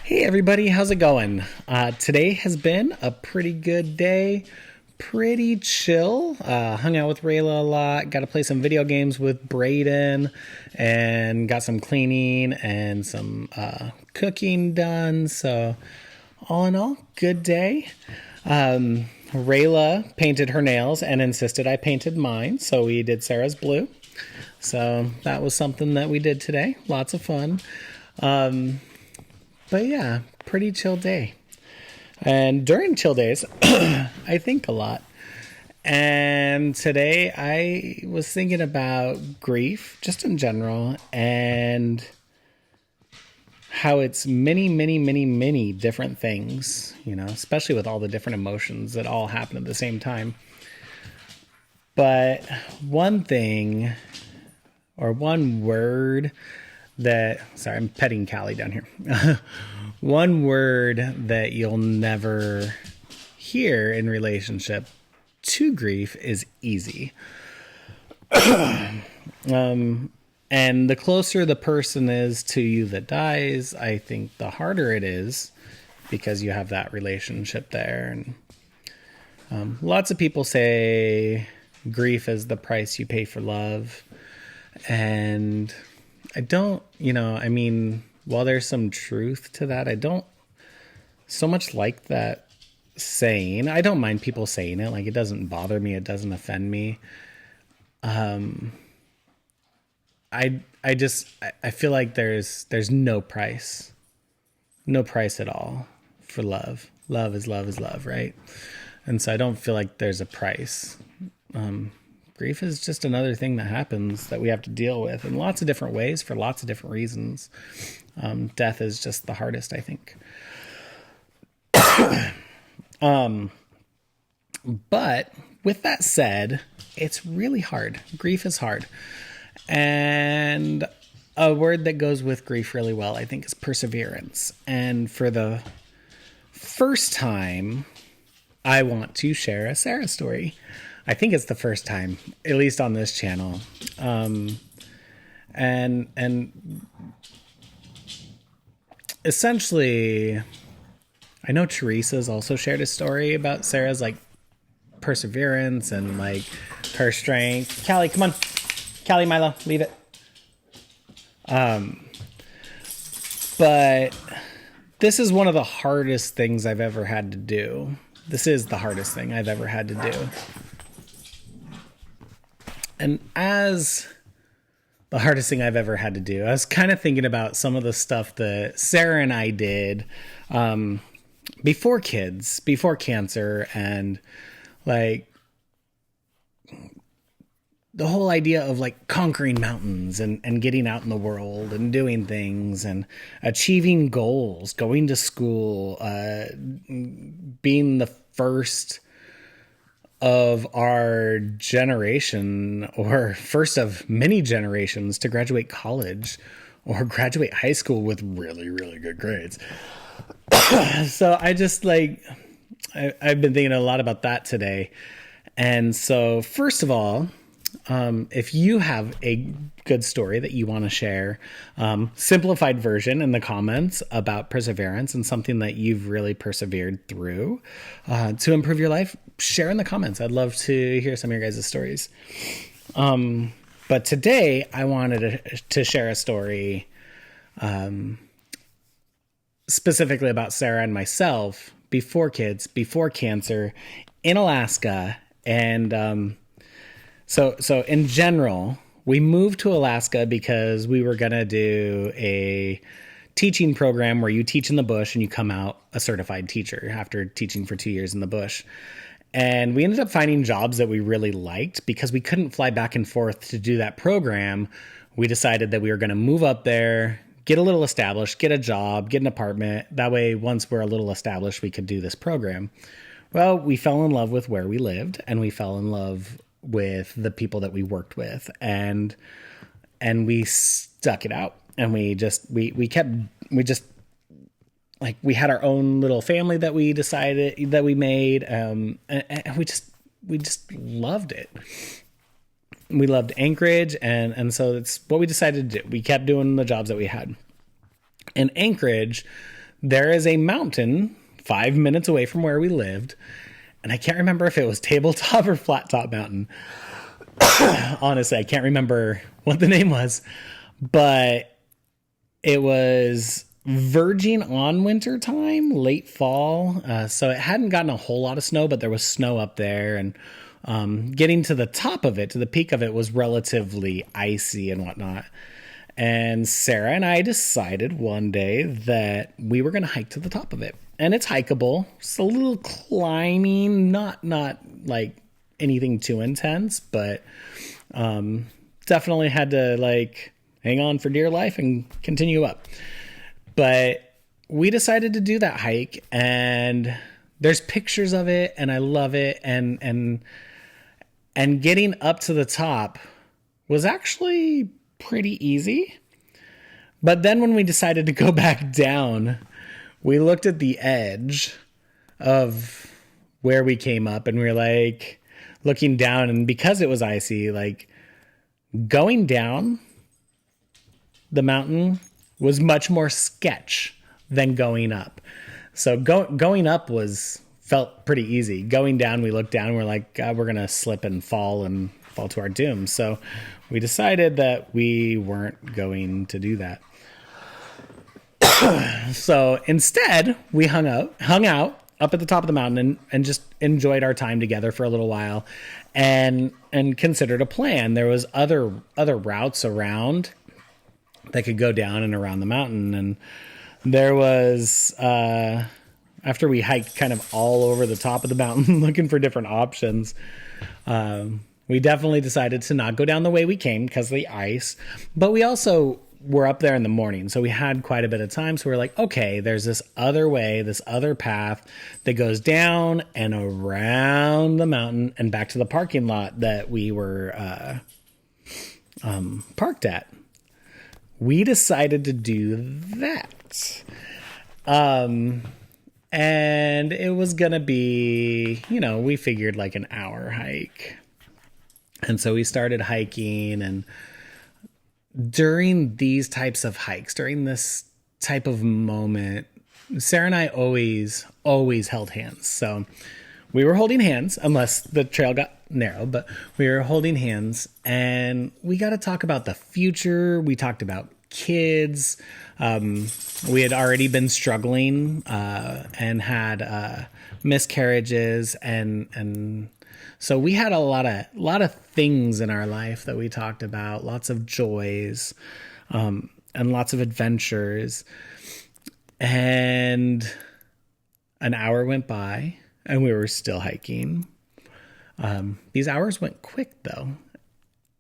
Hey everybody, how's it going? Today has been a pretty good day, pretty chill. Hung out with Rayla a lot, got to play some video games with Brayden, and got some cleaning and some cooking done. So all in all, good day. Rayla painted her nails and insisted I painted mine, so we did Sarah's blue. So that was something that we did today. Lots of fun. But yeah, pretty chill day. And during chill days, I think a lot. And today I was thinking about grief, just in general, and how it's many different things, especially with all the different emotions that all happen at the same time. But one thing, or one word sorry, I'm petting Callie down here. One word that you'll never hear in relationship to grief is easy. And the closer the person is to you that dies, I think the harder it is because you have that relationship there. And lots of people say grief is the price you pay for love. And I don't, while there's some truth to that, I don't so much like that saying. I don't mind people saying it. Like, it doesn't bother me. It doesn't offend me. I feel like there's no price at all for love. Love is love, right? And so I don't feel like there's a price. Grief is just another thing that happens that we have to deal with in lots of different ways for lots of different reasons. Death is just the hardest, I think. But with that said, it's really hard. Grief is hard. And a word that goes with grief really well, I think, is perseverance. And for the first time, I want to share a Sarah story. I think it's the first time, at least on this channel. And essentially, I know Teresa's also shared a story about Sarah's perseverance and her strength. Callie, come on. Callie, Milo, leave it. But this is one of the hardest things I've ever had to do. This is the hardest thing I've ever had to do. And as the hardest thing I've ever had to do, I was kind of thinking about some of the stuff that Sarah and I did before kids, before cancer, and the whole idea of conquering mountains and getting out in the world and doing things and achieving goals, going to school, being the first of our generation, or first of many generations, to graduate college or graduate high school with really, really good grades. So I just I've been thinking a lot about that today. And so first of all, if you have a good story that you want to share, simplified version in the comments about perseverance and something that you've really persevered through to improve your life, share in the comments. I'd love to hear some of your guys' stories. But today I wanted to share a story specifically about Sarah and myself before kids, before cancer, in Alaska. And So in general, we moved to Alaska because we were going to do a teaching program where you teach in the bush and you come out a certified teacher after teaching for 2 years in the bush. And we ended up finding jobs that we really liked because we couldn't fly back and forth to do that program. We decided that we were going to move up there, get a little established, get a job, get an apartment. That way, once we're a little established, we could do this program. Well, we fell in love with where we lived, and we fell in love with the people that we worked with, and we stuck it out, and we had our own little family that we decided that we made, and we just loved it. We loved Anchorage, and so that's what we decided to do. We kept doing the jobs that we had. In Anchorage, there is a mountain 5 minutes away from where we lived. And I can't remember if it was Tabletop or Flat Top Mountain. Honestly, I can't remember what the name was, but it was verging on winter time, late fall. So it hadn't gotten a whole lot of snow, but there was snow up there. And getting to the top of it, to the peak of it, was relatively icy and whatnot. And Sarah and I decided one day that we were going to hike to the top of it. And it's hikeable. It's a little climbing, not like anything too intense, but definitely had to like hang on for dear life and continue up. But we decided to do that hike, and there's pictures of it, and I love it. And getting up to the top was actually pretty easy. But then when we decided to go back down, we looked at the edge of where we came up, and we were like looking down, and because it was icy, like going down the mountain was much more sketch than going up. So going up felt pretty easy. Going down, we looked down and we're like, God, we're going to slip and fall to our doom. So we decided that we weren't going to do that. So instead, we hung out up at the top of the mountain and just enjoyed our time together for a little while and considered a plan. There was other routes around that could go down and around the mountain. And there was, after we hiked kind of all over the top of the mountain looking for different options, we definitely decided to not go down the way we came because of the ice. But we also were up there in the morning, so we had quite a bit of time. So we're like, okay, there's this other way, this other path that goes down and around the mountain and back to the parking lot that we were parked at. We decided to do that. And it was going to be, we figured like an hour hike. And so we started hiking, and during these types of hikes, during this type of moment, Sarah and I always held hands. So we were holding hands, unless the trail got narrow, but we were holding hands, and we got to talk about the future. We talked about kids. We had already been struggling and had miscarriages, and so we had a lot of things in our life that we talked about, lots of joys, and lots of adventures. And an hour went by and we were still hiking. These hours went quick though.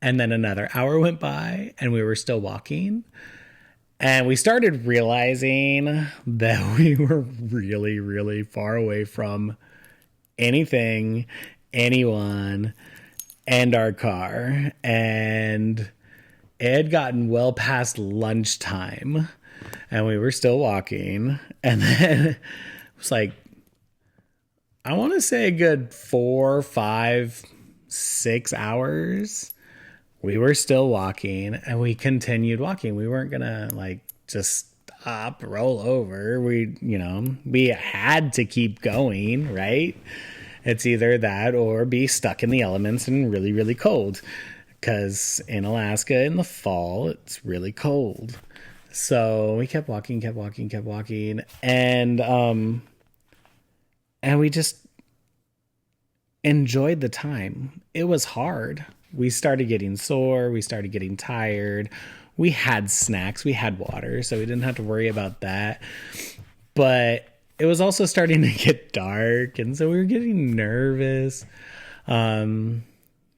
And then another hour went by and we were still walking. And we started realizing that we were really, really far away from anything, anyone, and our car. And it had gotten well past lunchtime and we were still walking. And then it was like, I want to say a good 4, 5, 6 hours. We were still walking and we continued walking. We weren't going to just stop, roll over. We had to keep going, right? It's either that or be stuck in the elements and really, really cold. Because in Alaska in the fall, it's really cold. So we kept walking. And we just enjoyed the time. It was hard. We started getting sore. We started getting tired. We had snacks. We had water, so we didn't have to worry about that. But it was also starting to get dark, and so we were getting nervous. But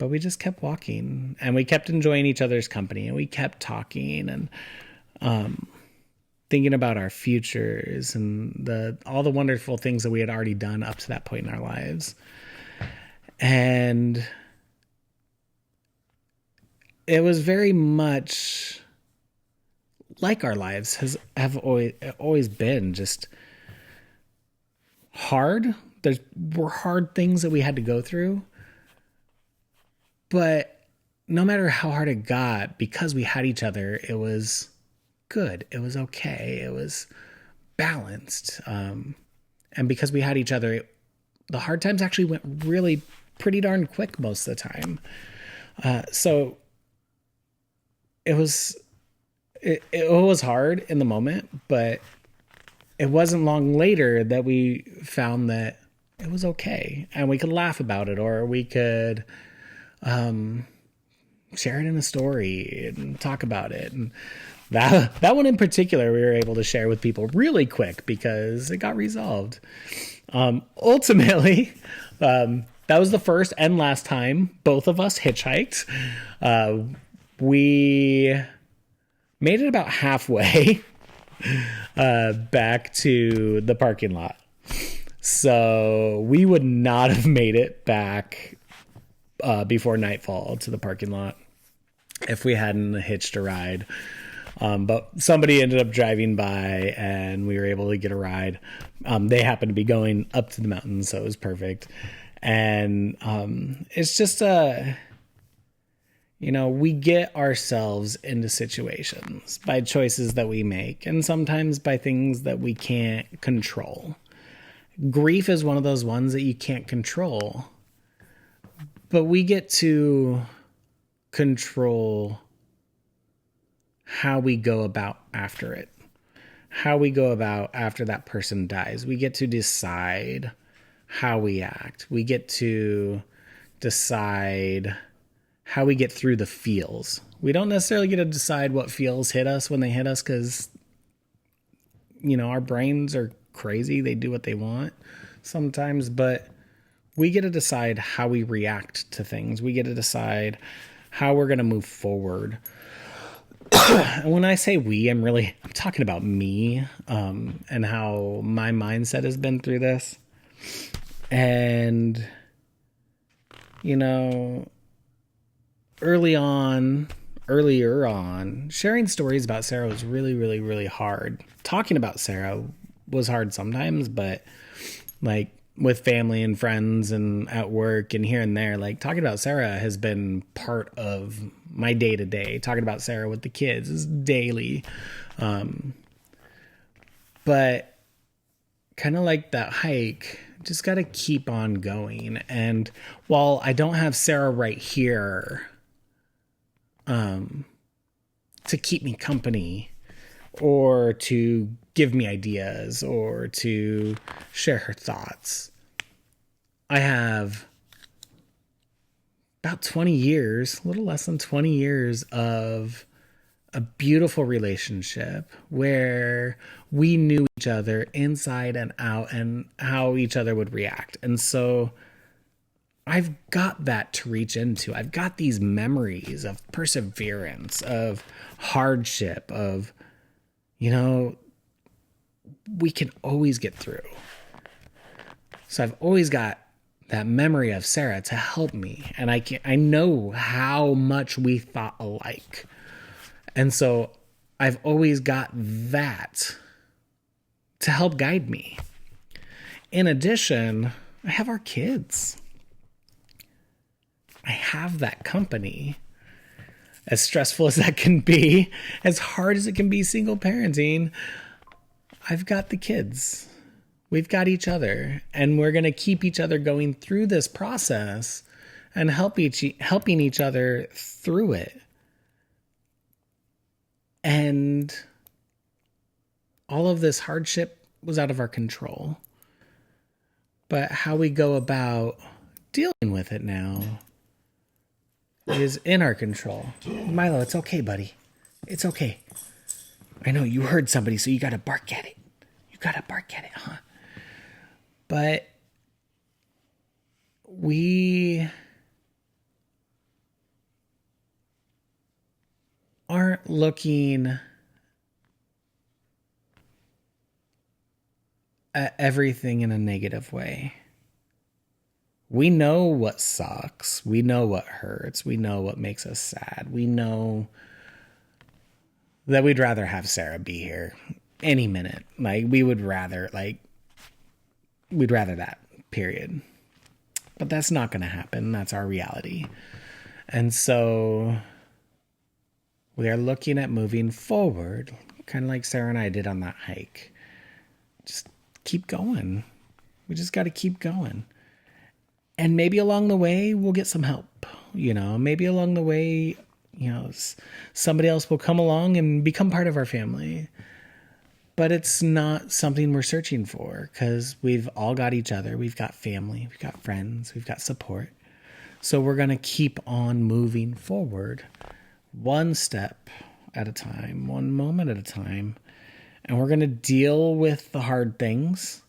we just kept walking, and we kept enjoying each other's company, and we kept talking and thinking about our futures and all the wonderful things that we had already done up to that point in our lives. And it was very much like our lives have always been, just hard. There were hard things that we had to go through. But no matter how hard it got, because we had each other, it was good. It was okay. It was balanced. And because we had each other, the hard times actually went really pretty darn quick most of the time. So it was hard in the moment, but it wasn't long later that we found that it was okay and we could laugh about it, or we could share it in a story and talk about it. And that one in particular, we were able to share with people really quick because it got resolved. Ultimately, that was the first and last time both of us hitchhiked. We made it about halfway back to the parking lot. So we would not have made it back before nightfall to the parking lot if we hadn't hitched a ride. But somebody ended up driving by and we were able to get a ride. They happened to be going up to the mountains, so it was perfect. And it's just we get ourselves into situations by choices that we make, and sometimes by things that we can't control. Grief is one of those ones that you can't control, but we get to control how we go about after it, how we go about after that person dies. We get to decide how we act. We get to decide how we get through the feels. We don't necessarily get to decide what feels hit us when they hit us because, our brains are crazy. They do what they want sometimes, but we get to decide how we react to things. We get to decide how we're going to move forward. And when I say we, I'm talking about me, and how my mindset has been through this. And, earlier on, sharing stories about Sarah was really, really, really hard. Talking about Sarah was hard sometimes, but with family and friends and at work and here and there, talking about Sarah has been part of my day to day. Talking about Sarah with the kids is daily. But kind of like that hike, just got to keep on going. And while I don't have Sarah right here, to keep me company or to give me ideas or to share her thoughts, I have about 20 years, a little less than 20 years of a beautiful relationship where we knew each other inside and out and how each other would react. And so I've got that to reach into. I've got these memories of perseverance, of hardship, of, we can always get through. So I've always got that memory of Sarah to help me. And I know how much we thought alike. And so I've always got that to help guide me. In addition, I have our kids. I have that company. As stressful as that can be, as hard as it can be single parenting, I've got the kids. We've got each other, and we're going to keep each other going through this process and helping each other through it. And all of this hardship was out of our control. But how we go about dealing with it now is in our control. Milo, it's okay, buddy. It's okay. I know you heard somebody, so you got to bark at it. You got to bark at it, huh? But we aren't looking at everything in a negative way. We know what sucks. We know what hurts. We know what makes us sad. We know that we'd rather have Sarah be here any minute. We'd rather that, period. But that's not going to happen. That's our reality. And so we are looking at moving forward, kind of like Sarah and I did on that hike. just keep going. We just got to keep going. And maybe along the way, we'll get some help. Maybe along the way, somebody else will come along and become part of our family. But it's not something we're searching for, because we've all got each other. We've got family, we've got friends, we've got support. So we're going to keep on moving forward, one step at a time, one moment at a time. And we're going to deal with the hard things.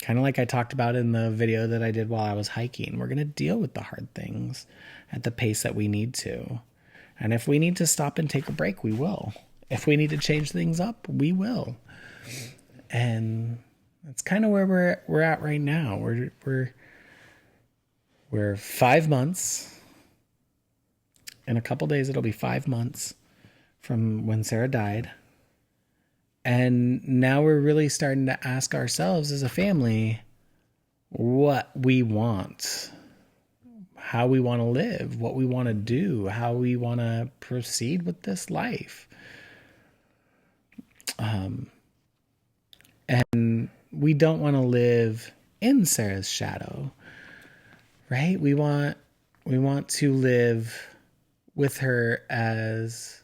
Kind of like I talked about in the video that I did while I was hiking. We're going to deal with the hard things at the pace that we need to. And if we need to stop and take a break, we will. If we need to change things up, we will. And that's kind of where we're at right now. We're 5 months. In a couple days, it'll be 5 months from when Sarah died. And now we're really starting to ask ourselves as a family what we want, how we want to live, what we want to do, how we want to proceed with this life. And we don't want to live in Sarah's shadow, right? We want to live with her as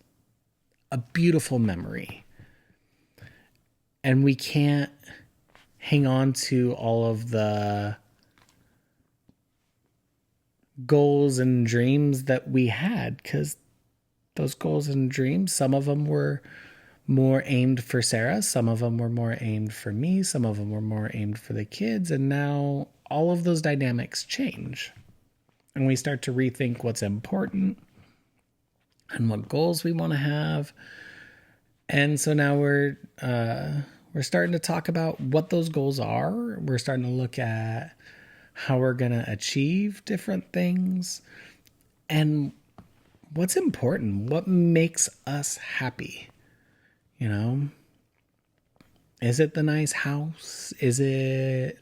a beautiful memory. And we can't hang on to all of the goals and dreams that we had, because those goals and dreams, some of them were more aimed for Sarah, some of them were more aimed for me, some of them were more aimed for the kids, and now all of those dynamics change. And we start to rethink what's important and what goals we want to have. And so now we're starting to talk about what those goals are. We're starting to look at how we're going to achieve different things and what's important, what makes us happy. Is it the nice house? Is it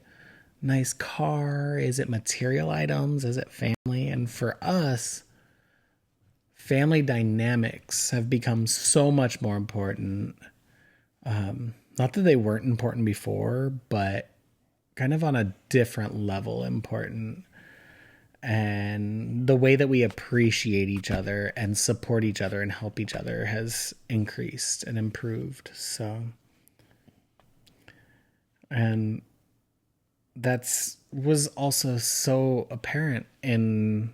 nice car? Is it material items? Is it family? And for us, family dynamics have become so much more important. Not that they weren't important before, but kind of on a different level important. And the way that we appreciate each other and support each other and help each other has increased and improved. And was also so apparent in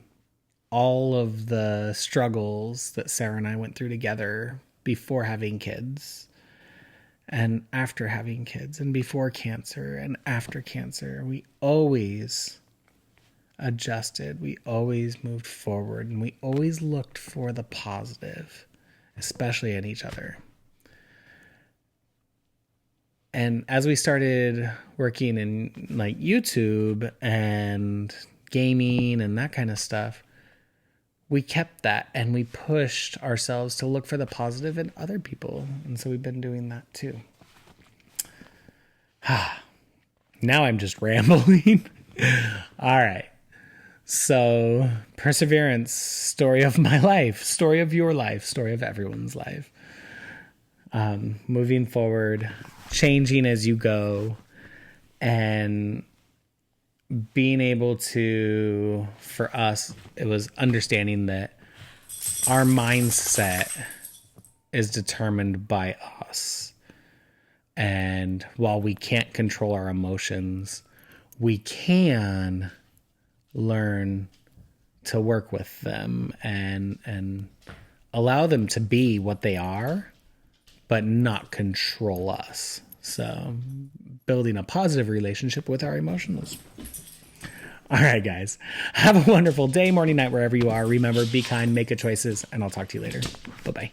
all of the struggles that Sarah and I went through together before having kids and after having kids, and before cancer and after cancer. We always adjusted, we always moved forward, and we always looked for the positive, especially in each other. And as we started working in like YouTube and gaming and that kind of stuff, we kept that and we pushed ourselves to look for the positive in other people. And so we've been doing that too. Now I'm just rambling. All right. So, perseverance, story of my life, story of your life, story of everyone's life. Moving forward, changing as you go, and being able to, for us, it was understanding that our mindset is determined by us. And while we can't control our emotions, we can learn to work with them and allow them to be what they are, but not control us. So building a positive relationship with our emotions. All right, guys, have a wonderful day, morning, night, wherever you are. Remember, be kind, make good choices, and I'll talk to you later. Bye-bye.